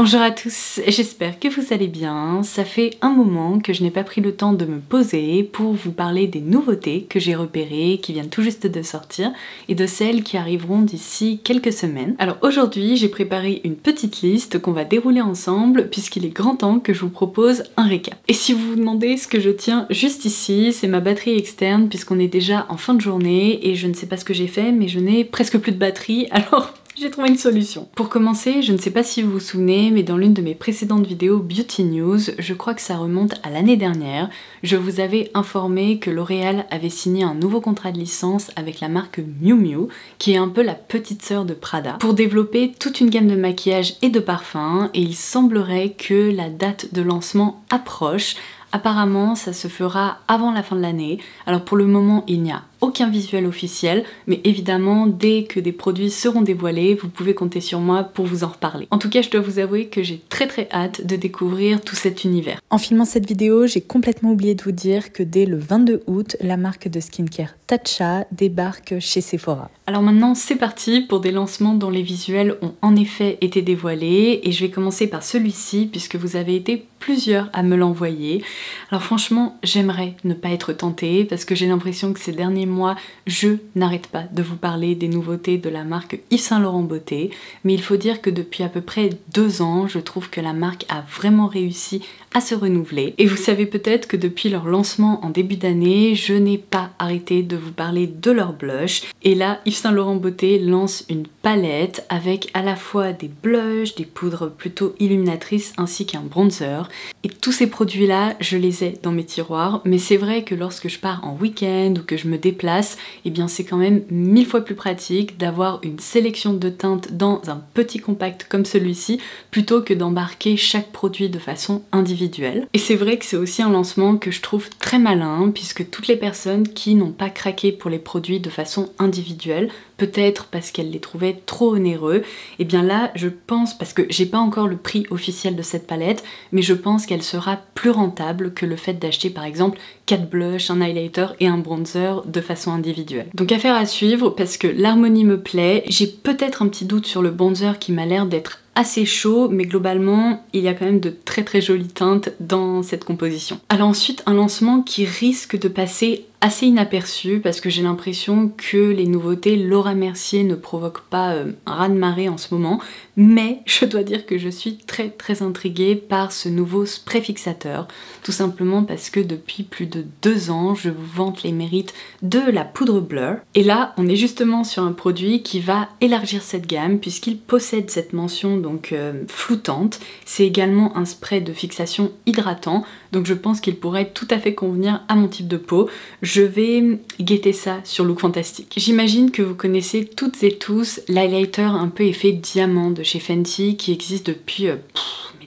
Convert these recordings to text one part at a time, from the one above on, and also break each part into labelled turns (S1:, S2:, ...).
S1: Bonjour à tous, j'espère que vous allez bien. Ça fait un moment que je n'ai pas pris le temps de me poser pour vous parler des nouveautés que j'ai repérées, qui viennent tout juste de sortir, et de celles qui arriveront d'ici quelques semaines. Alors aujourd'hui, j'ai préparé une petite liste qu'on va dérouler ensemble, puisqu'il est grand temps que je vous propose un récap. Et si vous vous demandez ce que je tiens juste ici, c'est ma batterie externe, puisqu'on est déjà en fin de journée, et je ne sais pas ce que j'ai fait, mais je n'ai presque plus de batterie, alors j'ai trouvé une solution. Pour commencer, je ne sais pas si vous vous souvenez, mais dans l'une de mes précédentes vidéos Beauty News, je crois que ça remonte à l'année dernière, je vous avais informé que L'Oréal avait signé un nouveau contrat de licence avec la marque Miu Miu, qui est un peu la petite sœur de Prada, pour développer toute une gamme de maquillage et de parfums, et il semblerait que la date de lancement approche. Apparemment, ça se fera avant la fin de l'année. Alors pour le moment, il n'y a aucun visuel officiel, mais évidemment, dès que des produits seront dévoilés, vous pouvez compter sur moi pour vous en reparler. En tout cas, je dois vous avouer que j'ai très hâte de découvrir tout cet univers. En filmant cette vidéo, j'ai complètement oublié de vous dire que dès le 22 août, la marque de skincare Tatcha débarque chez Sephora. Alors maintenant, c'est parti pour des lancements dont les visuels ont en effet été dévoilés, et je vais commencer par celui-ci puisque vous avez été plusieurs à me l'envoyer. Alors franchement, j'aimerais ne pas être tentée parce que j'ai l'impression que ces derniers mois, je n'arrête pas de vous parler des nouveautés de la marque Yves Saint Laurent Beauté, mais il faut dire que depuis à peu près 2 ans, je trouve que la marque a vraiment réussi à se renouveler. Et vous savez peut-être que depuis leur lancement en début d'année, je n'ai pas arrêté de vous parler de leur blush. Et là, Yves Saint Laurent Beauté lance une palette avec à la fois des blushs, des poudres plutôt illuminatrices ainsi qu'un bronzer. Et tous ces produits-là, je les ai dans mes tiroirs, mais c'est vrai que lorsque je pars en week-end ou que je me déplace, eh bien c'est quand même 1000 fois plus pratique d'avoir une sélection de teintes dans un petit compact comme celui-ci, plutôt que d'embarquer chaque produit de façon individuelle. Et c'est vrai que c'est aussi un lancement que je trouve très malin, puisque toutes les personnes qui n'ont pas craqué pour les produits de façon individuelle, peut-être parce qu'elles les trouvaient trop onéreux, et bien là je pense, parce que j'ai pas encore le prix officiel de cette palette, mais je pense qu'elle sera plus rentable que le fait d'acheter par exemple 4 blushs, un highlighter et un bronzer de façon individuelle. Donc affaire à suivre parce que l'harmonie me plaît, j'ai peut-être un petit doute sur le bronzer qui m'a l'air d'être assez chaud, mais globalement il y a quand même de très jolies teintes dans cette composition. Alors ensuite, un lancement qui risque de passer assez inaperçu parce que j'ai l'impression que les nouveautés Laura Mercier ne provoquent pas un raz-de-marée en ce moment, mais je dois dire que je suis très intriguée par ce nouveau spray fixateur, tout simplement parce que depuis plus de 2 ans, je vous vante les mérites de la poudre Blur, et là on est justement sur un produit qui va élargir cette gamme puisqu'il possède cette mention donc floutante. C'est également un spray de fixation hydratant, donc je pense qu'il pourrait tout à fait convenir à mon type de peau. Je vais guetter ça sur Look Fantastique. J'imagine que vous connaissez toutes et tous l'highlighter un peu effet diamant de chez Fenty qui existe depuis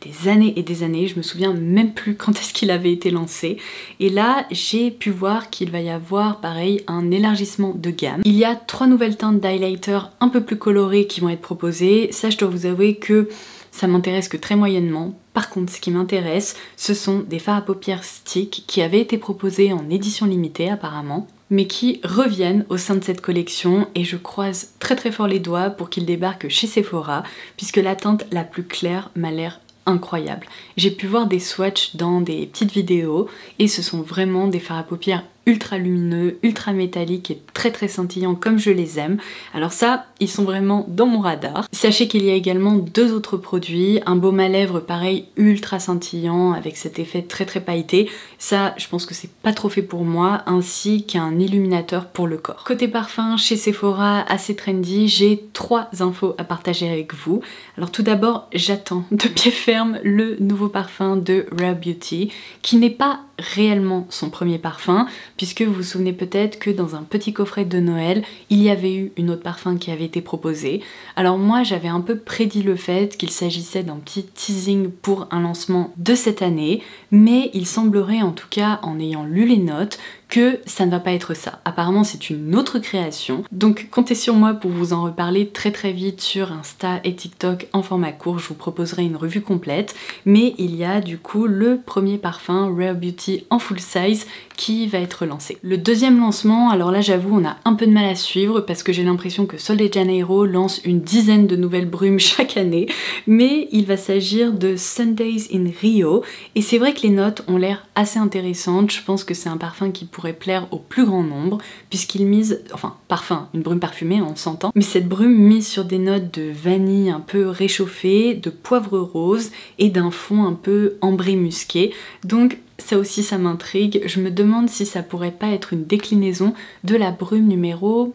S1: des années et des années, je me souviens même plus quand est-ce qu'il avait été lancé. Et là, j'ai pu voir qu'il va y avoir, pareil, un élargissement de gamme. Il y a 3 nouvelles teintes d'highlighter un peu plus colorées qui vont être proposées. Ça, je dois vous avouer que ça m'intéresse que très moyennement. Par contre, ce qui m'intéresse, ce sont des fards à paupières stick qui avaient été proposés en édition limitée apparemment, mais qui reviennent au sein de cette collection, et je croise très fort les doigts pour qu'ils débarquent chez Sephora, puisque la teinte la plus claire m'a l'air incroyable. J'ai pu voir des swatchs dans des petites vidéos et ce sont vraiment des fards à paupières ultra lumineux, ultra métalliques et très scintillants comme je les aime. Alors ça, ils sont vraiment dans mon radar. Sachez qu'il y a également 2 autres produits, un baume à lèvres pareil ultra scintillant avec cet effet très pailleté. Ça, je pense que c'est pas trop fait pour moi, ainsi qu'un illuminateur pour le corps. Côté parfum, chez Sephora, assez trendy, j'ai 3 infos à partager avec vous. Alors tout d'abord, j'attends de pied ferme le nouveau parfum de Rare Beauty, qui n'est pas réellement son premier parfum, puisque vous vous souvenez peut-être que dans un petit coffret de Noël, il y avait eu une autre parfum qui avait été proposée. Alors moi, j'avais un peu prédit le fait qu'il s'agissait d'un petit teasing pour un lancement de cette année, mais il semblerait en tout cas, en ayant lu les notes, que ça ne va pas être ça. Apparemment c'est une autre création, donc comptez sur moi pour vous en reparler très vite sur Insta et TikTok en format court, je vous proposerai une revue complète, mais il y a du coup le premier parfum Rare Beauty en full size qui va être lancé. Le deuxième lancement, alors là j'avoue on a un peu de mal à suivre parce que j'ai l'impression que Sol de Janeiro lance une dizaine de nouvelles brumes chaque année, mais il va s'agir de Sundays in Rio et c'est vrai que les notes ont l'air assez intéressantes. Je pense que c'est un parfum qui pourrait plaire au plus grand nombre puisqu'il mise, enfin parfum, une brume parfumée on s'entend, mais cette brume mise sur des notes de vanille un peu réchauffée, de poivre rose et d'un fond un peu ambré musqué, donc ça aussi ça m'intrigue. Je me demande si ça pourrait pas être une déclinaison de la brume numéro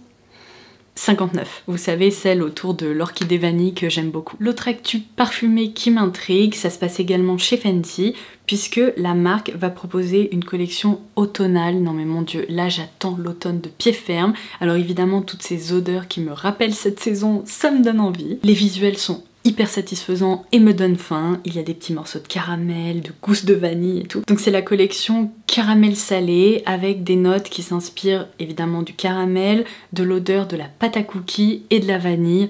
S1: 59, vous savez, celle autour de l'orchidée vanille que j'aime beaucoup. L'autre actu parfumée qui m'intrigue, ça se passe également chez Fenty, puisque la marque va proposer une collection automnale. Non mais mon dieu, là j'attends l'automne de pied ferme. Alors évidemment toutes ces odeurs qui me rappellent cette saison, ça me donne envie. Les visuels sont hyper satisfaisant et me donne faim. Il y a des petits morceaux de caramel, de gousse de vanille et tout. Donc c'est la collection caramel salé avec des notes qui s'inspirent évidemment du caramel, de l'odeur de la pâte à cookies et de la vanille.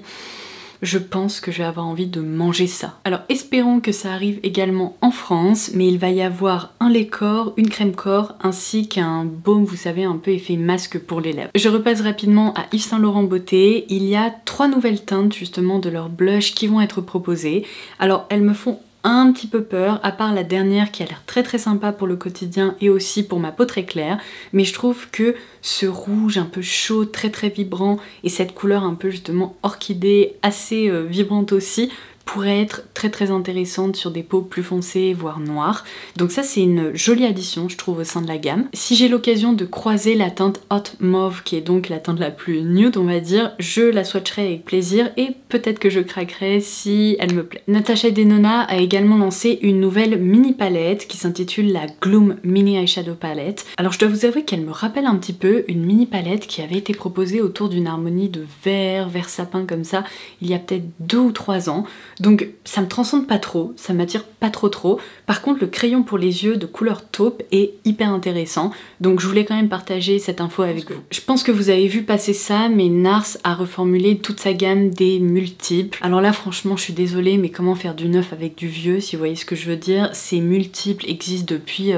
S1: Je pense que je vais avoir envie de manger ça. Alors espérons que ça arrive également en France, mais il va y avoir un lait corps, une crème corps, ainsi qu'un baume, vous savez, un peu effet masque pour les lèvres. Je repasse rapidement à Yves Saint Laurent Beauté. Il y a 3 nouvelles teintes justement de leurs blush qui vont être proposées. Alors elles me font un petit peu peur, à part la dernière qui a l'air très sympa pour le quotidien et aussi pour ma peau très claire, mais je trouve que ce rouge un peu chaud, très vibrant, et cette couleur un peu justement orchidée, assez vibrante aussi, pourrait être très intéressante sur des peaux plus foncées, voire noires. Donc ça c'est une jolie addition je trouve au sein de la gamme. Si j'ai l'occasion de croiser la teinte Hot Mauve, qui est donc la teinte la plus nude on va dire, je la swatcherai avec plaisir et peut-être que je craquerai si elle me plaît. Natasha Denona a également lancé une nouvelle mini palette qui s'intitule la Gloom Mini Eyeshadow Palette. Alors je dois vous avouer qu'elle me rappelle un petit peu une mini palette qui avait été proposée autour d'une harmonie de vert sapin comme ça, il y a peut-être 2 ou 3 ans. Donc ça me transcende pas trop, ça m'attire pas trop. Par contre le crayon pour les yeux de couleur taupe est hyper intéressant, donc je voulais quand même partager cette info avec vous. Je pense que vous avez vu passer ça, mais NARS a reformulé toute sa gamme des multiples. Alors là franchement je suis désolée, mais comment faire du neuf avec du vieux, si vous voyez ce que je veux dire. Ces multiples existent depuis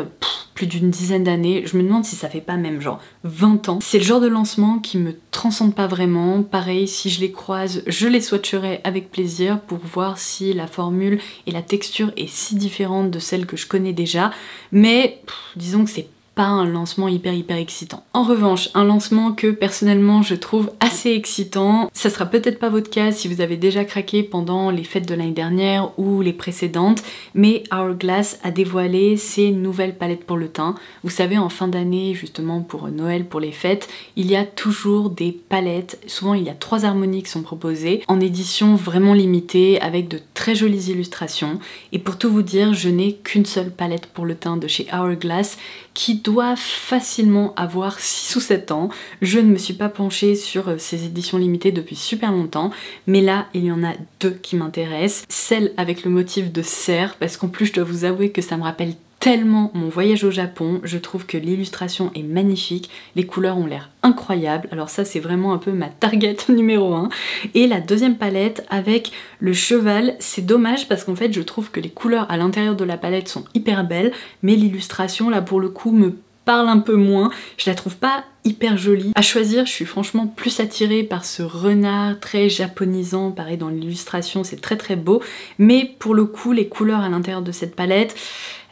S1: plus d'une dizaine d'années, je me demande si ça fait pas même genre 20 ans. C'est le genre de lancement qui me transcende pas vraiment. Pareil, si je les croise, je les swatcherai avec plaisir pour voir si la formule et la texture est si différente de celle que je connais déjà, mais disons que c'est pas un lancement hyper excitant. En revanche, un lancement que personnellement je trouve assez excitant, ça sera peut-être pas votre cas si vous avez déjà craqué pendant les fêtes de l'année dernière ou les précédentes, mais Hourglass a dévoilé ses nouvelles palettes pour le teint. Vous savez, en fin d'année, justement pour Noël, pour les fêtes, il y a toujours des palettes, souvent il y a 3 harmonies qui sont proposées, en édition vraiment limitée, avec de très jolies illustrations. Et pour tout vous dire, je n'ai qu'une seule palette pour le teint de chez Hourglass, qui doit facilement avoir 6 ou 7 ans. Je ne me suis pas penchée sur ces éditions limitées depuis super longtemps, mais là il y en a 2 qui m'intéressent. Celle avec le motif de cerf, parce qu'en plus je dois vous avouer que ça me rappelle tellement mon voyage au Japon. Je trouve que l'illustration est magnifique, les couleurs ont l'air incroyables, alors ça c'est vraiment un peu ma target numéro 1. Et la deuxième palette avec le cheval, c'est dommage parce qu'en fait je trouve que les couleurs à l'intérieur de la palette sont hyper belles, mais l'illustration là pour le coup me parle un peu moins, je la trouve pas hyper jolie. À choisir, je suis franchement plus attirée par ce renard très japonisant, pareil dans l'illustration c'est très beau, mais pour le coup les couleurs à l'intérieur de cette palette,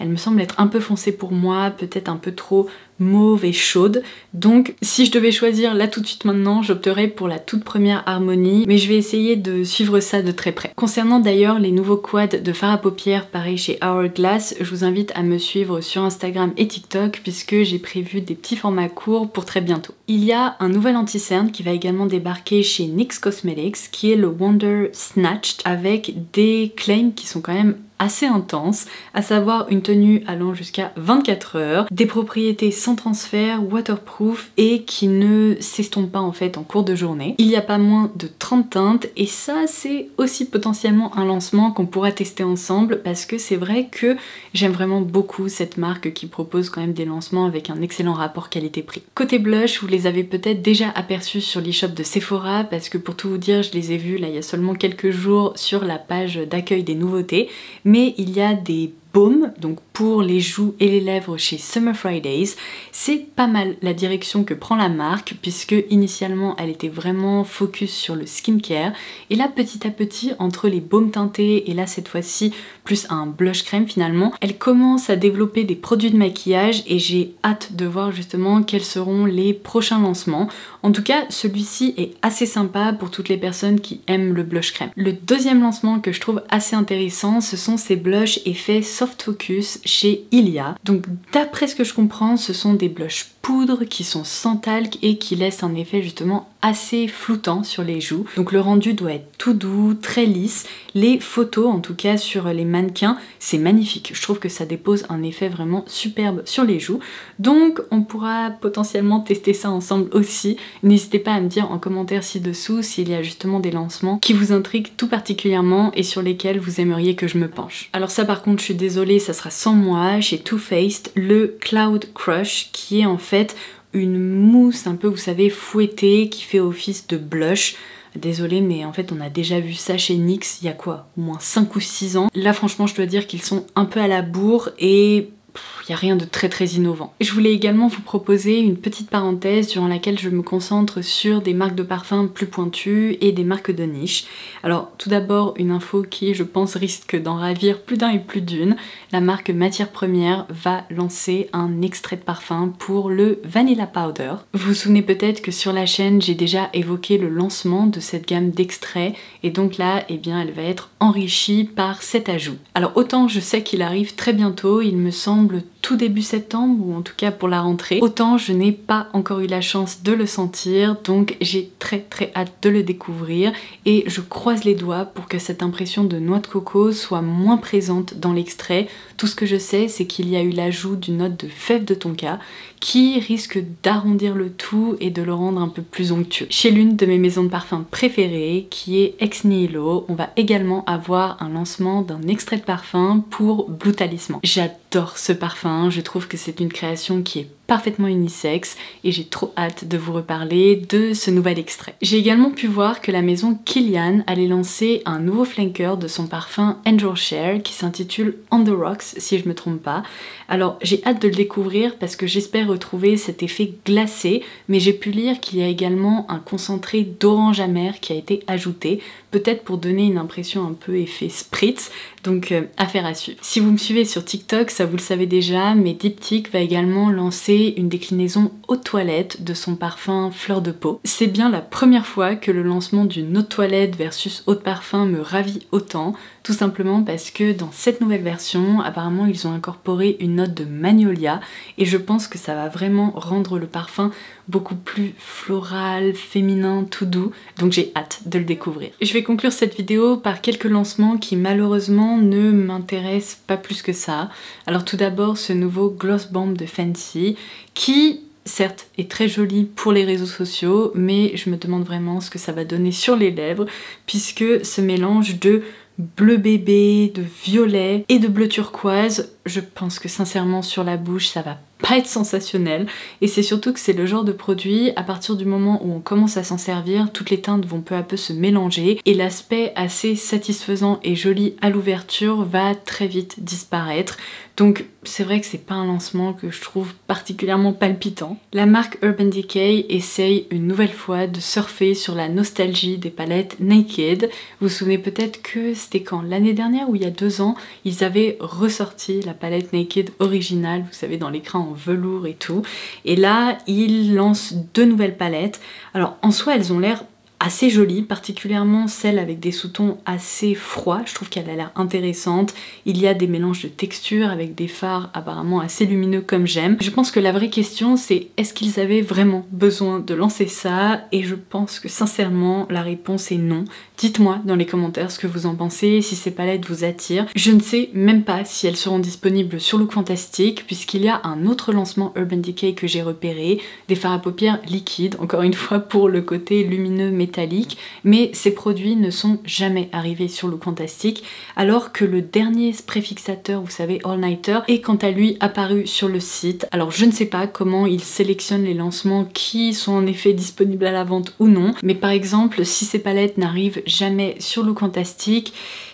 S1: elles me semblent être un peu foncées pour moi, peut-être un peu trop mauve et chaude. Donc si je devais choisir là tout de suite maintenant, j'opterais pour la toute première harmonie, mais je vais essayer de suivre ça de très près. Concernant d'ailleurs les nouveaux quads de fard à paupières, pareil chez Hourglass, je vous invite à me suivre sur Instagram et TikTok puisque j'ai prévu des petits formats courts pour très bientôt. Il y a un nouvel anti-cerne qui va également débarquer chez NYX Cosmetics, qui est le Wonder Snatched, avec des claims qui sont quand même assez intense, à savoir une tenue allant jusqu'à 24 heures, des propriétés sans transfert, waterproof et qui ne s'estompent pas en fait en cours de journée. Il n'y a pas moins de 30 teintes et ça c'est aussi potentiellement un lancement qu'on pourra tester ensemble parce que c'est vrai que j'aime vraiment beaucoup cette marque qui propose quand même des lancements avec un excellent rapport qualité-prix. Côté blush, vous les avez peut-être déjà aperçus sur l'e-shop de Sephora parce que pour tout vous dire, je les ai vus là il y a seulement quelques jours sur la page d'accueil des nouveautés, mais il y a des baumes, donc pour les joues et les lèvres chez Summer Fridays. C'est pas mal la direction que prend la marque puisque initialement elle était vraiment focus sur le skincare et là petit à petit entre les baumes teintés et là cette fois-ci plus un blush crème finalement, elle commence à développer des produits de maquillage et j'ai hâte de voir justement quels seront les prochains lancements. En tout cas celui-ci est assez sympa pour toutes les personnes qui aiment le blush crème. Le deuxième lancement que je trouve assez intéressant, ce sont ces blushs effets Soft Focus chez Ilia. Donc d'après ce que je comprends, ce sont des blushs poudre qui sont sans talc et qui laissent un effet justement assez floutant sur les joues. Donc le rendu doit être tout doux, très lisse. Les photos en tout cas sur les mannequins, c'est magnifique. Je trouve que ça dépose un effet vraiment superbe sur les joues. Donc on pourra potentiellement tester ça ensemble aussi. N'hésitez pas à me dire en commentaire ci-dessous s'il y a justement des lancements qui vous intriguent tout particulièrement et sur lesquels vous aimeriez que je me penche. Alors ça par contre je suis désolée, ça sera sans moi, chez Too Faced, le Cloud Crush qui est en fait une mousse un peu, vous savez, fouettée qui fait office de blush. Désolée mais en fait on a déjà vu ça chez NYX il y a quoi, au moins 5 ou 6 ans. Là franchement je dois dire qu'ils sont un peu à la bourre et il n'y a rien de très innovant. Je voulais également vous proposer une petite parenthèse durant laquelle je me concentre sur des marques de parfums plus pointues et des marques de niche. Alors tout d'abord une info qui je pense risque d'en ravir plus d'un et plus d'une. La marque Matière Première va lancer un extrait de parfum pour le Vanilla Powder. Vous vous souvenez peut-être que sur la chaîne j'ai déjà évoqué le lancement de cette gamme d'extraits et donc là eh bien elle va être enrichie par cet ajout. Alors autant je sais qu'il arrive très bientôt, il me semble tout début septembre ou en tout cas pour la rentrée, autant je n'ai pas encore eu la chance de le sentir donc j'ai très hâte de le découvrir et je croise les doigts pour que cette impression de noix de coco soit moins présente dans l'extrait. Tout ce que je sais c'est qu'il y a eu l'ajout d'une note de fève de tonka qui risque d'arrondir le tout et de le rendre un peu plus onctueux. Chez l'une de mes maisons de parfum préférées qui est Ex Nihilo, on va également avoir un lancement d'un extrait de parfum pour Blue Talisman. J'adore ce parfum, je trouve que c'est une création qui est parfaitement unisexe et j'ai trop hâte de vous reparler de ce nouvel extrait. J'ai également pu voir que la maison Kilian allait lancer un nouveau flanker de son parfum Angel Share qui s'intitule On the Rocks si je me trompe pas. Alors j'ai hâte de le découvrir parce que j'espère retrouver cet effet glacé, mais j'ai pu lire qu'il y a également un concentré d'orange amer qui a été ajouté, peut-être pour donner une impression un peu effet spritz, donc affaire à suivre. Si vous me suivez sur TikTok, ça vous le savez déjà, mais Diptyque va également lancer une déclinaison eau de toilette de son parfum Fleur de Peau. C'est bien la première fois que le lancement d'une eau de toilette versus eau de parfum me ravit autant, tout simplement parce que dans cette nouvelle version, apparemment ils ont incorporé une note de magnolia et je pense que ça va vraiment rendre le parfum beaucoup plus floral, féminin, tout doux, donc j'ai hâte de le découvrir. Je vais conclure cette vidéo par quelques lancements qui malheureusement ne m'intéressent pas plus que ça. Alors tout d'abord ce nouveau Gloss Bomb de Fenty qui certes est très joli pour les réseaux sociaux, mais je me demande vraiment ce que ça va donner sur les lèvres puisque ce mélange de bleu bébé, de violet et de bleu turquoise, je pense que sincèrement sur la bouche ça va pas être sensationnel et c'est surtout que c'est le genre de produit à partir du moment où on commence à s'en servir, toutes les teintes vont peu à peu se mélanger et l'aspect assez satisfaisant et joli à l'ouverture va très vite disparaître. Donc c'est vrai que c'est pas un lancement que je trouve particulièrement palpitant. La marque Urban Decay essaye une nouvelle fois de surfer sur la nostalgie des palettes Naked. Vous vous souvenez peut-être que c'était quand, l'année dernière ou il y a 2 ans, ils avaient ressorti la palette Naked originale, vous savez, dans l'écran en velours et tout. Et là, ils lancent 2 nouvelles palettes. Alors en soi, elles ont l'air assez jolie, particulièrement celle avec des sous-tons assez froids, je trouve qu'elle a l'air intéressante. Il y a des mélanges de textures avec des fards apparemment assez lumineux comme j'aime. Je pense que la vraie question c'est est-ce qu'ils avaient vraiment besoin de lancer ça? Et je pense que sincèrement la réponse est non. Dites-moi dans les commentaires ce que vous en pensez, si ces palettes vous attirent. Je ne sais même pas si elles seront disponibles sur Look Fantastic, puisqu'il y a un autre lancement Urban Decay que j'ai repéré, des fards à paupières liquides, encore une fois pour le côté lumineux métallique, mais ces produits ne sont jamais arrivés sur Look Fantastic, alors que le dernier spray fixateur, vous savez, All Nighter, est quant à lui apparu sur le site. Alors je ne sais pas comment ils sélectionnent les lancements qui sont en effet disponibles à la vente ou non, mais par exemple, si ces palettes n'arrivent jamais sur Look Fantastic,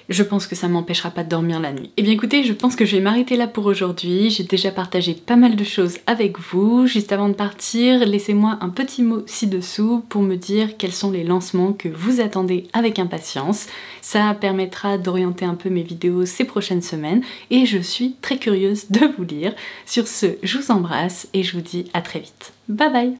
S1: je pense que ça m'empêchera pas de dormir la nuit. Et bien écoutez, je pense que je vais m'arrêter là pour aujourd'hui. J'ai déjà partagé pas mal de choses avec vous. Juste avant de partir, laissez-moi un petit mot ci-dessous pour me dire quels sont les lancements que vous attendez avec impatience. Ça permettra d'orienter un peu mes vidéos ces prochaines semaines et je suis très curieuse de vous lire. Sur ce, je vous embrasse et je vous dis à très vite. Bye bye!